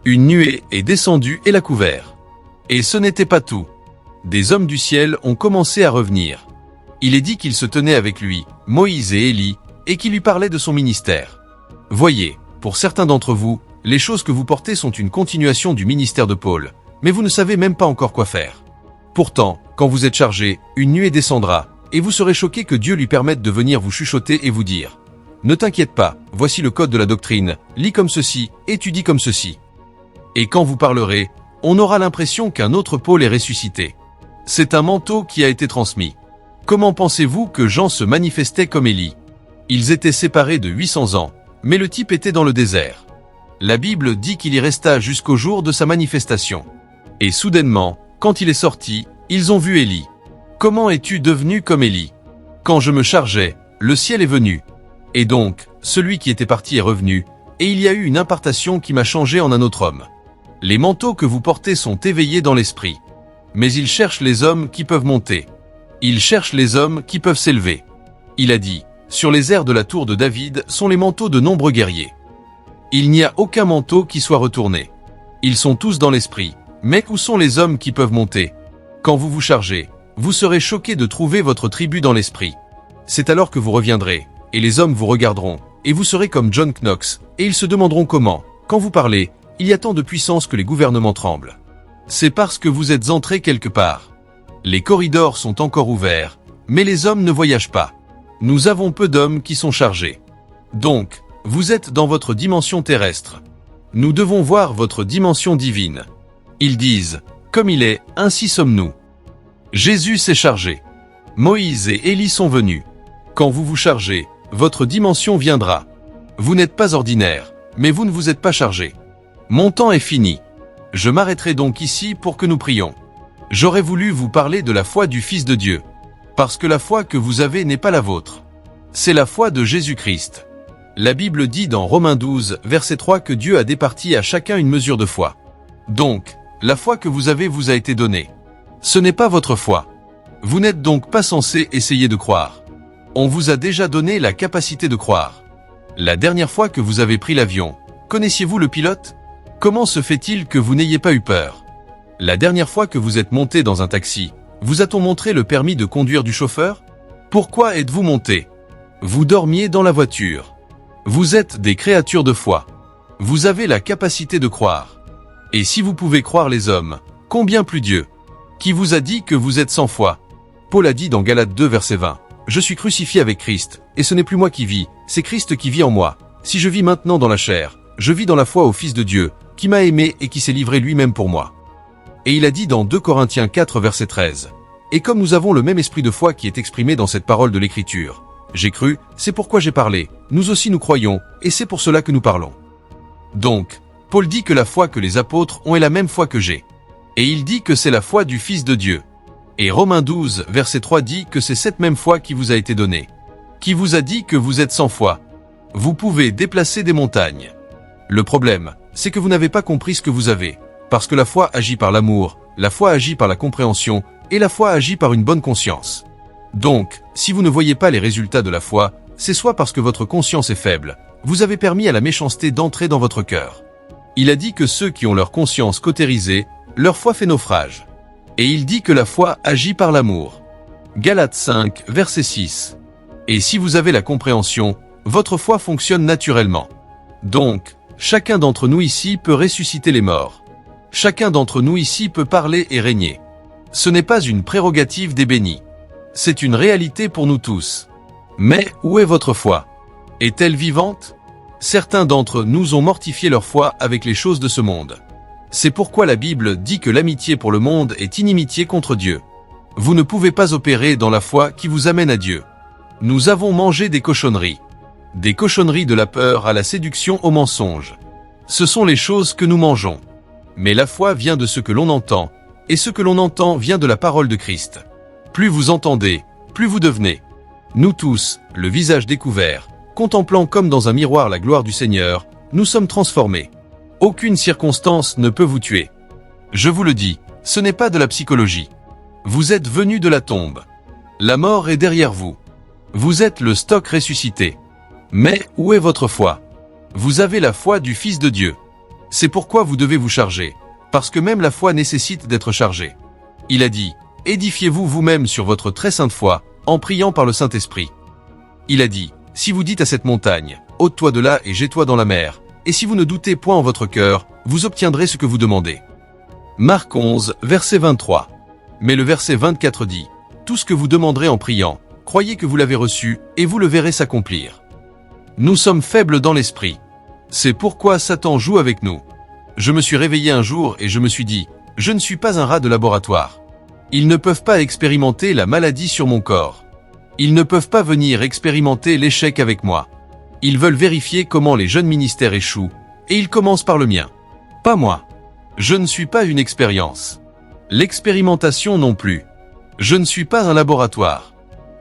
Une nuée est descendue et l'a couvert. Et ce n'était pas tout. Des hommes du ciel ont commencé à revenir. Il est dit qu'ils se tenaient avec lui, Moïse et Élie, et qui lui parlaient de son ministère. Voyez, pour certains d'entre vous, les choses que vous portez sont une continuation du ministère de Paul, mais vous ne savez même pas encore quoi faire. Pourtant, quand vous êtes chargé, une nuée descendra, et vous serez choqué que Dieu lui permette de venir vous chuchoter et vous dire « Ne t'inquiète pas, voici le code de la doctrine, lis comme ceci, étudie comme ceci. » Et quand vous parlerez, on aura l'impression qu'un autre Paul est ressuscité. C'est un manteau qui a été transmis. Comment pensez-vous que Jean se manifestait comme Élie? Ils étaient séparés de 800 ans, mais le type était dans le désert. La Bible dit qu'il y resta jusqu'au jour de sa manifestation. Et soudainement, quand il est sorti, ils ont vu Élie. Comment es-tu devenu comme Élie? Quand je me chargeais, le ciel est venu. Et donc, celui qui était parti est revenu, et il y a eu une impartation qui m'a changé en un autre homme. Les manteaux que vous portez sont éveillés dans l'esprit. Mais ils cherchent les hommes qui peuvent monter. Ils cherchent les hommes qui peuvent s'élever. Il a dit, sur les airs de la tour de David sont les manteaux de nombreux guerriers. Il n'y a aucun manteau qui soit retourné. Ils sont tous dans l'esprit. Mais où sont les hommes qui peuvent monter? Quand vous vous chargez, vous serez choqués de trouver votre tribu dans l'esprit. C'est alors que vous reviendrez, et les hommes vous regarderont, et vous serez comme John Knox, et ils se demanderont comment, quand vous parlez, il y a tant de puissance que les gouvernements tremblent. C'est parce que vous êtes entrés quelque part. Les corridors sont encore ouverts, mais les hommes ne voyagent pas. Nous avons peu d'hommes qui sont chargés. Donc, vous êtes dans votre dimension terrestre. Nous devons voir votre dimension divine. Ils disent, comme il est, ainsi sommes-nous. Jésus s'est chargé. Moïse et Élie sont venus. Quand vous vous chargez, votre dimension viendra. Vous n'êtes pas ordinaire, mais vous ne vous êtes pas chargé. Mon temps est fini. Je m'arrêterai donc ici pour que nous prions. J'aurais voulu vous parler de la foi du Fils de Dieu. Parce que la foi que vous avez n'est pas la vôtre. C'est la foi de Jésus-Christ. La Bible dit dans Romains 12, verset 3 que Dieu a départi à chacun une mesure de foi. Donc, la foi que vous avez vous a été donnée. Ce n'est pas votre foi. Vous n'êtes donc pas censé essayer de croire. On vous a déjà donné la capacité de croire. La dernière fois que vous avez pris l'avion, connaissiez-vous le pilote? Comment se fait-il que vous n'ayez pas eu peur? La dernière fois que vous êtes monté dans un taxi, vous a-t-on montré le permis de conduire du chauffeur? Pourquoi êtes-vous monté? Vous dormiez dans la voiture. Vous êtes des créatures de foi. Vous avez la capacité de croire. Et si vous pouvez croire les hommes, combien plus Dieu? Qui vous a dit que vous êtes sans foi? Paul a dit dans Galates 2 verset 20, « Je suis crucifié avec Christ, et ce n'est plus moi qui vis, c'est Christ qui vit en moi. Si je vis maintenant dans la chair, je vis dans la foi au Fils de Dieu, qui m'a aimé et qui s'est livré lui-même pour moi. » Et il a dit dans 2 Corinthiens 4 verset 13, « Et comme nous avons le même esprit de foi qui est exprimé dans cette parole de l'Écriture, j'ai cru, c'est pourquoi j'ai parlé, nous aussi nous croyons, et c'est pour cela que nous parlons. » Donc, Paul dit que la foi que les apôtres ont est la même foi que j'ai. Et il dit que c'est la foi du Fils de Dieu. Et Romains 12, verset 3 dit que c'est cette même foi qui vous a été donnée. Qui vous a dit que vous êtes sans foi? Vous pouvez déplacer des montagnes. Le problème, c'est que vous n'avez pas compris ce que vous avez. Parce que la foi agit par l'amour, la foi agit par la compréhension, et la foi agit par une bonne conscience. Donc, si vous ne voyez pas les résultats de la foi, c'est soit parce que votre conscience est faible, vous avez permis à la méchanceté d'entrer dans votre cœur. Il a dit que ceux qui ont leur conscience cautérisée, leur foi fait naufrage. Et il dit que la foi agit par l'amour. Galates 5, verset 6. Et si vous avez la compréhension, votre foi fonctionne naturellement. Donc, chacun d'entre nous ici peut ressusciter les morts. Chacun d'entre nous ici peut parler et régner. Ce n'est pas une prérogative des bénis. C'est une réalité pour nous tous. Mais où est votre foi? Est-elle vivante? Certains d'entre nous ont mortifié leur foi avec les choses de ce monde. C'est pourquoi la Bible dit que l'amitié pour le monde est inimitié contre Dieu. Vous ne pouvez pas opérer dans la foi qui vous amène à Dieu. Nous avons mangé des cochonneries. Des cochonneries de la peur à la séduction au mensonge. Ce sont les choses que nous mangeons. Mais la foi vient de ce que l'on entend, et ce que l'on entend vient de la parole de Christ. Plus vous entendez, plus vous devenez. Nous tous, le visage découvert, contemplant comme dans un miroir la gloire du Seigneur, nous sommes transformés. Aucune circonstance ne peut vous tuer. Je vous le dis, ce n'est pas de la psychologie. Vous êtes venus de la tombe. La mort est derrière vous. Vous êtes le stock ressuscité. Mais où est votre foi? Vous avez la foi du Fils de Dieu. C'est pourquoi vous devez vous charger, parce que même la foi nécessite d'être chargée. Il a dit, édifiez-vous vous-même sur votre très sainte foi, en priant par le Saint-Esprit. Il a dit, si vous dites à cette montagne, ôte-toi de là et jette-toi dans la mer, et si vous ne doutez point en votre cœur, vous obtiendrez ce que vous demandez. Marc 11, verset 23. Mais le verset 24 dit, tout ce que vous demanderez en priant, croyez que vous l'avez reçu, et vous le verrez s'accomplir. Nous sommes faibles dans l'esprit. C'est pourquoi Satan joue avec nous. Je me suis réveillé un jour et je me suis dit, je ne suis pas un rat de laboratoire. Ils ne peuvent pas expérimenter la maladie sur mon corps. Ils ne peuvent pas venir expérimenter l'échec avec moi. Ils veulent vérifier comment les jeunes ministères échouent, et ils commencent par le mien. Pas moi. Je ne suis pas une expérience. L'expérimentation non plus. Je ne suis pas un laboratoire.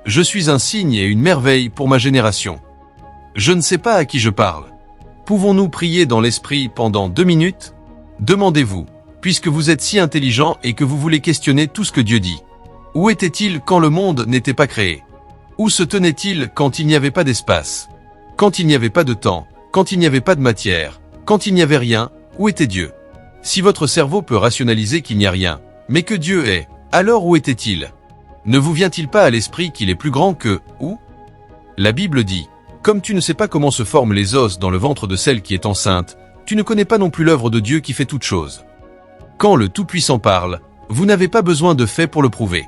Je suis un signe et une merveille pour ma génération. Je ne sais pas à qui je parle. Pouvons-nous prier dans l'esprit pendant 2 minutes? Demandez-vous, puisque vous êtes si intelligent et que vous voulez questionner tout ce que Dieu dit. Où était-il quand le monde n'était pas créé? Où se tenait-il quand il n'y avait pas d'espace? Quand il n'y avait pas de temps? Quand il n'y avait pas de matière? Quand il n'y avait rien? Où était Dieu? Si votre cerveau peut rationaliser qu'il n'y a rien, mais que Dieu est, alors où était-il? Ne vous vient-il pas à l'esprit qu'il est plus grand que où? La Bible dit, comme tu ne sais pas comment se forment les os dans le ventre de celle qui est enceinte, tu ne connais pas non plus l'œuvre de Dieu qui fait toutes choses. Quand le Tout-Puissant parle, vous n'avez pas besoin de fait pour le prouver.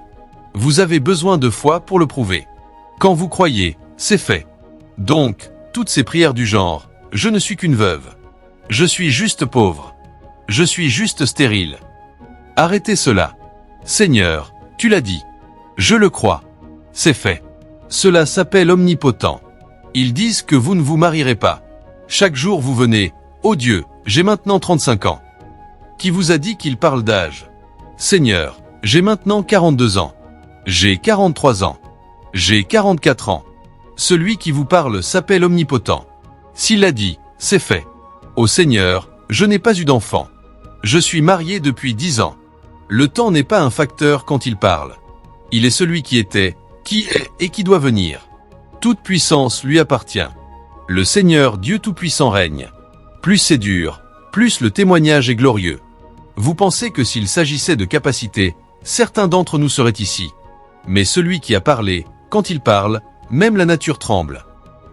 Vous avez besoin de foi pour le prouver. Quand vous croyez, c'est fait. Donc, toutes ces prières du genre, je ne suis qu'une veuve. Je suis juste pauvre. Je suis juste stérile. Arrêtez cela. Seigneur, tu l'as dit. Je le crois. C'est fait. Cela s'appelle omnipotent. Ils disent que vous ne vous marierez pas. Chaque jour vous venez, ô Dieu, j'ai maintenant 35 ans. Qui vous a dit qu'il parle d'âge? Seigneur, j'ai maintenant 42 ans. J'ai 43 ans. J'ai 44 ans. Celui qui vous parle s'appelle omnipotent. S'il l'a dit, c'est fait. Ô Seigneur, je n'ai pas eu d'enfant. Je suis marié depuis 10 ans. Le temps n'est pas un facteur quand il parle. Il est celui qui était, qui est et qui doit venir. Toute puissance lui appartient. Le Seigneur Dieu Tout-Puissant règne. Plus c'est dur, plus le témoignage est glorieux. Vous pensez que s'il s'agissait de capacité, certains d'entre nous seraient ici. Mais celui qui a parlé, quand il parle, même la nature tremble.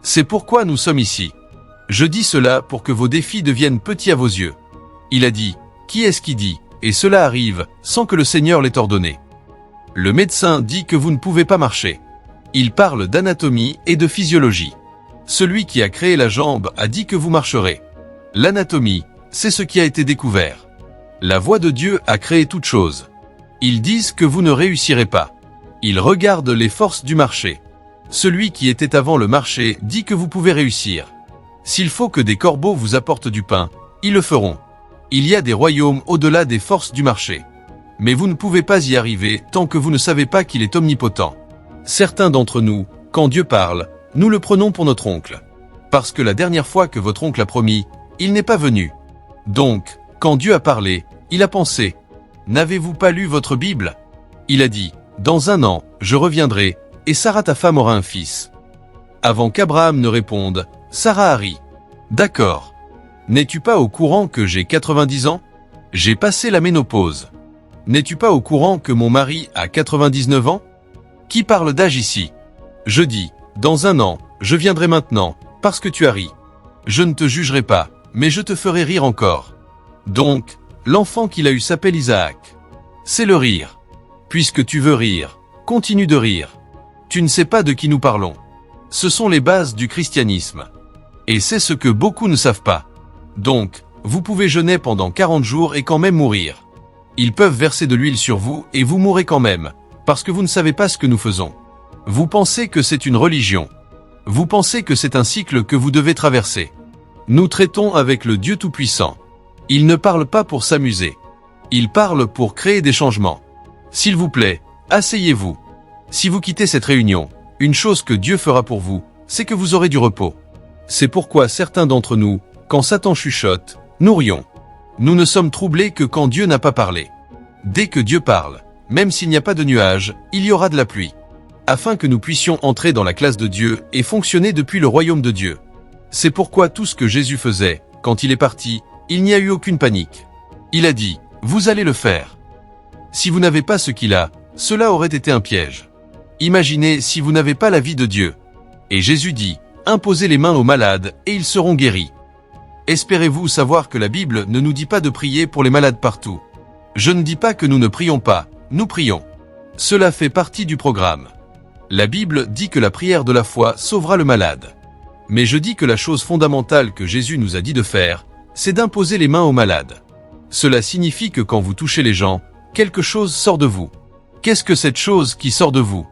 C'est pourquoi nous sommes ici. Je dis cela pour que vos défis deviennent petits à vos yeux. Il a dit, qui est-ce qui dit, et cela arrive, sans que le Seigneur l'ait ordonné. Le médecin dit que vous ne pouvez pas marcher. Il parle d'anatomie et de physiologie. Celui qui a créé la jambe a dit que vous marcherez. L'anatomie, c'est ce qui a été découvert. La voix de Dieu a créé toute chose. Ils disent que vous ne réussirez pas. Ils regardent les forces du marché. Celui qui était avant le marché dit que vous pouvez réussir. S'il faut que des corbeaux vous apportent du pain, ils le feront. Il y a des royaumes au-delà des forces du marché. Mais vous ne pouvez pas y arriver tant que vous ne savez pas qu'il est omnipotent. Certains d'entre nous, quand Dieu parle, nous le prenons pour notre oncle. Parce que la dernière fois que votre oncle a promis, il n'est pas venu. Donc, quand Dieu a parlé, il a pensé. N'avez-vous pas lu votre Bible? Il a dit, dans 1 an, je reviendrai, et Sarah ta femme aura un fils. Avant qu'Abraham ne réponde, Sarah a ri. D'accord. N'es-tu pas au courant que j'ai 90 ans? J'ai passé la ménopause. N'es-tu pas au courant que mon mari a 99 ans? Qui parle d'âge ici? Je dis, dans 1 an, je viendrai maintenant, parce que tu as ri. Je ne te jugerai pas, mais je te ferai rire encore. Donc, l'enfant qu'il a eu s'appelle Isaac. C'est le rire. Puisque tu veux rire, continue de rire. Tu ne sais pas de qui nous parlons. Ce sont les bases du christianisme. Et c'est ce que beaucoup ne savent pas. Donc, vous pouvez jeûner pendant 40 jours et quand même mourir. Ils peuvent verser de l'huile sur vous et vous mourrez quand même, parce que vous ne savez pas ce que nous faisons. Vous pensez que c'est une religion. Vous pensez que c'est un cycle que vous devez traverser. Nous traitons avec le Dieu Tout-Puissant. Il ne parle pas pour s'amuser. Il parle pour créer des changements. S'il vous plaît, asseyez-vous. Si vous quittez cette réunion, une chose que Dieu fera pour vous, c'est que vous aurez du repos. C'est pourquoi certains d'entre nous, quand Satan chuchote, nous rions. Nous ne sommes troublés que quand Dieu n'a pas parlé. Dès que Dieu parle, même s'il n'y a pas de nuages, il y aura de la pluie. Afin que nous puissions entrer dans la classe de Dieu et fonctionner depuis le royaume de Dieu. C'est pourquoi tout ce que Jésus faisait, quand il est parti, il n'y a eu aucune panique. Il a dit, vous allez le faire. Si vous n'avez pas ce qu'il a, cela aurait été un piège. Imaginez si vous n'avez pas la vie de Dieu. Et Jésus dit, imposez les mains aux malades et ils seront guéris. Espérez-vous savoir que la Bible ne nous dit pas de prier pour les malades partout. Je ne dis pas que nous ne prions pas, nous prions. Cela fait partie du programme. La Bible dit que la prière de la foi sauvera le malade. Mais je dis que la chose fondamentale que Jésus nous a dit de faire, c'est d'imposer les mains aux malades. Cela signifie que quand vous touchez les gens, quelque chose sort de vous. Qu'est-ce que cette chose qui sort de vous?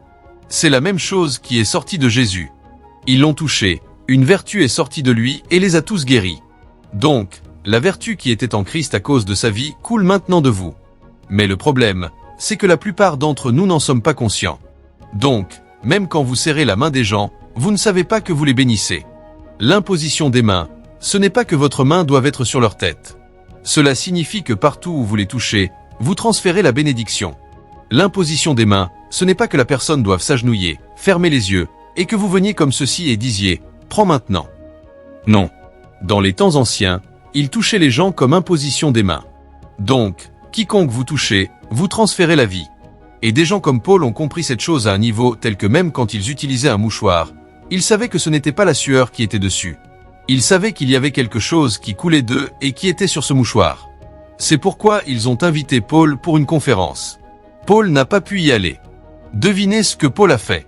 C'est la même chose qui est sortie de Jésus. Ils l'ont touché, une vertu est sortie de lui et les a tous guéris. Donc, la vertu qui était en Christ à cause de sa vie coule maintenant de vous. Mais le problème, c'est que la plupart d'entre nous n'en sommes pas conscients. Donc, même quand vous serrez la main des gens, vous ne savez pas que vous les bénissez. L'imposition des mains, ce n'est pas que votre main doive être sur leur tête. Cela signifie que partout où vous les touchez, vous transférez la bénédiction. L'imposition des mains, ce n'est pas que la personne doive s'agenouiller, fermer les yeux, et que vous veniez comme ceci et disiez « Prends maintenant ». Non. Dans les temps anciens, ils touchaient les gens comme imposition des mains. Donc, quiconque vous touchez, vous transférez la vie. Et des gens comme Paul ont compris cette chose à un niveau tel que même quand ils utilisaient un mouchoir, ils savaient que ce n'était pas la sueur qui était dessus. Ils savaient qu'il y avait quelque chose qui coulait d'eux et qui était sur ce mouchoir. C'est pourquoi ils ont invité Paul pour une conférence. Paul n'a pas pu y aller. Devinez ce que Paul a fait.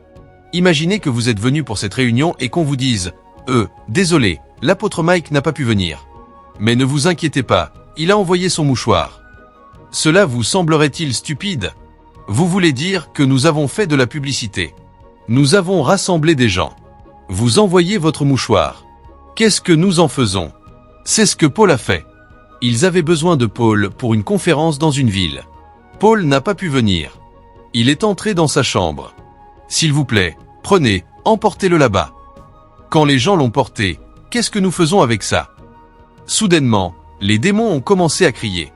Imaginez que vous êtes venu pour cette réunion et qu'on vous dise « désolé, l'apôtre Mike n'a pas pu venir. Mais ne vous inquiétez pas, il a envoyé son mouchoir. » Cela vous semblerait-il stupide? Vous voulez dire que nous avons fait de la publicité. Nous avons rassemblé des gens. Vous envoyez votre mouchoir. Qu'est-ce que nous en faisons? C'est ce que Paul a fait. Ils avaient besoin de Paul pour une conférence dans une ville. Paul n'a pas pu venir. Il est entré dans sa chambre. S'il vous plaît, prenez, emportez-le là-bas. Quand les gens l'ont porté, qu'est-ce que nous faisons avec ça? Soudainement, les démons ont commencé à crier.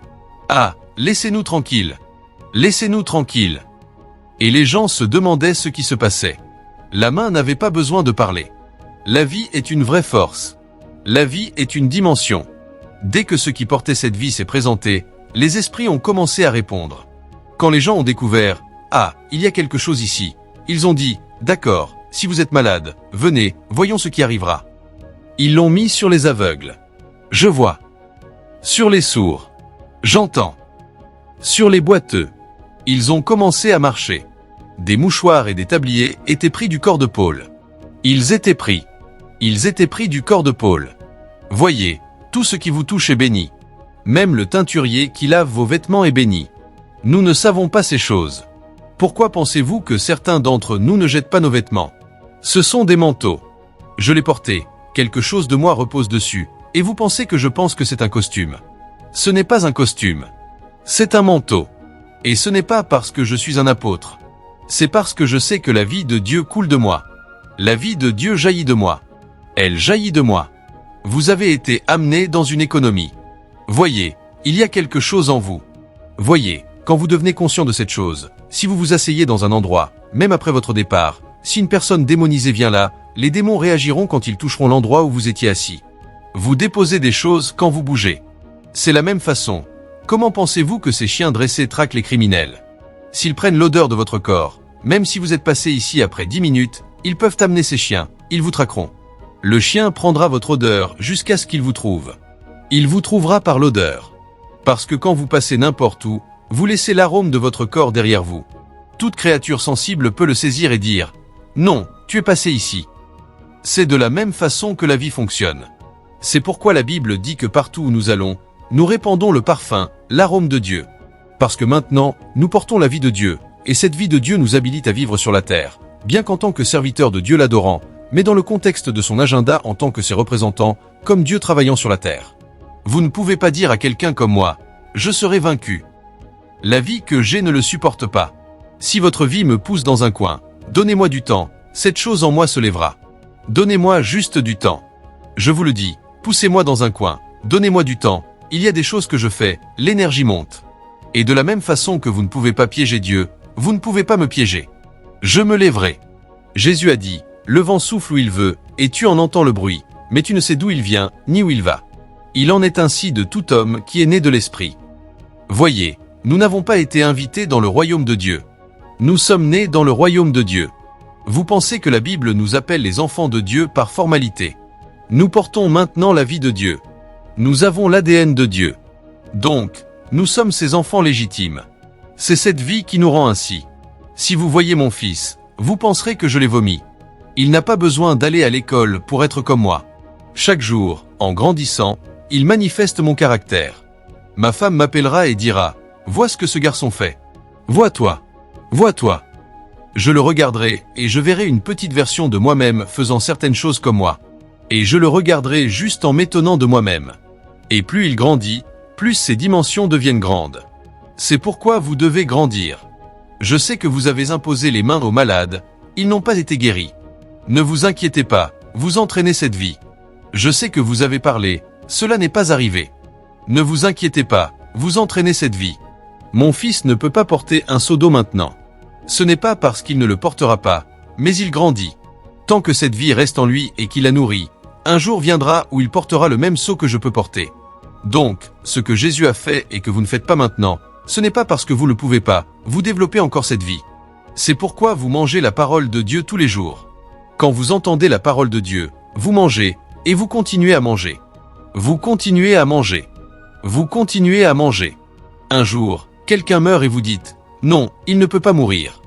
Ah, laissez-nous tranquilles. Laissez-nous tranquilles. Et les gens se demandaient ce qui se passait. La main n'avait pas besoin de parler. La vie est une vraie force. La vie est une dimension. Dès que ce qui portait cette vie s'est présenté, les esprits ont commencé à répondre. Quand les gens ont découvert « Ah, il y a quelque chose ici », ils ont dit « D'accord, si vous êtes malade, venez, voyons ce qui arrivera. » Ils l'ont mis sur les aveugles. Je vois. Sur les sourds. J'entends. Sur les boiteux. Ils ont commencé à marcher. Des mouchoirs et des tabliers étaient pris du corps de Paul. Ils étaient pris. Ils étaient pris du corps de Paul. Voyez, tout ce qui vous touche est béni. Même le teinturier qui lave vos vêtements est béni. Nous ne savons pas ces choses. Pourquoi pensez-vous que certains d'entre nous ne jettent pas nos vêtements? Ce sont des manteaux. Je l'ai porté, quelque chose de moi repose dessus, et vous pensez que je pense que c'est un costume. Ce n'est pas un costume. C'est un manteau. Et ce n'est pas parce que je suis un apôtre. C'est parce que je sais que la vie de Dieu coule de moi. La vie de Dieu jaillit de moi. Elle jaillit de moi. Vous avez été amené dans une économie. Voyez, il y a quelque chose en vous. Voyez, quand vous devenez conscient de cette chose, si vous vous asseyez dans un endroit, même après votre départ, si une personne démonisée vient là, les démons réagiront quand ils toucheront l'endroit où vous étiez assis. Vous déposez des choses quand vous bougez. C'est la même façon. Comment pensez-vous que ces chiens dressés traquent les criminels? S'ils prennent l'odeur de votre corps, même si vous êtes passé ici après 10 minutes, ils peuvent amener ces chiens, ils vous traqueront. Le chien prendra votre odeur jusqu'à ce qu'il vous trouve. Il vous trouvera par l'odeur. Parce que quand vous passez n'importe où, vous laissez l'arôme de votre corps derrière vous. Toute créature sensible peut le saisir et dire « Non, tu es passé ici ». C'est de la même façon que la vie fonctionne. C'est pourquoi la Bible dit que partout où nous allons, nous répandons le parfum, l'arôme de Dieu. Parce que maintenant, nous portons la vie de Dieu, et cette vie de Dieu nous habilite à vivre sur la terre, bien qu'en tant que serviteur de Dieu l'adorant, mais dans le contexte de son agenda en tant que ses représentants, comme Dieu travaillant sur la terre. Vous ne pouvez pas dire à quelqu'un comme moi, « Je serai vaincu ». La vie que j'ai ne le supporte pas. Si votre vie me pousse dans un coin, donnez-moi du temps, cette chose en moi se lèvera. Donnez-moi juste du temps. Je vous le dis, poussez-moi dans un coin, donnez-moi du temps, il y a des choses que je fais, l'énergie monte. Et de la même façon que vous ne pouvez pas piéger Dieu, vous ne pouvez pas me piéger. Je me lèverai. Jésus a dit, le vent souffle où il veut, et tu en entends le bruit, mais tu ne sais d'où il vient, ni où il va. Il en est ainsi de tout homme qui est né de l'Esprit. Voyez, nous n'avons pas été invités dans le royaume de Dieu. Nous sommes nés dans le royaume de Dieu. Vous pensez que la Bible nous appelle les enfants de Dieu par formalité. Nous portons maintenant la vie de Dieu. Nous avons l'ADN de Dieu. Donc, nous sommes ses enfants légitimes. C'est cette vie qui nous rend ainsi. Si vous voyez mon fils, vous penserez que je l'ai vomi. Il n'a pas besoin d'aller à l'école pour être comme moi. Chaque jour, en grandissant, il manifeste mon caractère. Ma femme m'appellera et dira, « Vois ce que ce garçon fait. Vois-toi. Vois-toi. » Je le regarderai et je verrai une petite version de moi-même faisant certaines choses comme moi. Et je le regarderai juste en m'étonnant de moi-même. Et plus il grandit, plus ses dimensions deviennent grandes. C'est pourquoi vous devez grandir. Je sais que vous avez imposé les mains aux malades, ils n'ont pas été guéris. Ne vous inquiétez pas, vous entraînez cette vie. Je sais que vous avez parlé, cela n'est pas arrivé. Ne vous inquiétez pas, vous entraînez cette vie. Mon fils ne peut pas porter un seau d'eau maintenant. Ce n'est pas parce qu'il ne le portera pas, mais il grandit. Tant que cette vie reste en lui et qu'il la nourrit, un jour viendra où il portera le même seau que je peux porter. Donc, ce que Jésus a fait et que vous ne faites pas maintenant, ce n'est pas parce que vous ne le pouvez pas, vous développez encore cette vie. C'est pourquoi vous mangez la parole de Dieu tous les jours. Quand vous entendez la parole de Dieu, vous mangez, et vous continuez à manger. Vous continuez à manger. Vous continuez à manger. Un jour, quelqu'un meurt et vous dites, non, il ne peut pas mourir.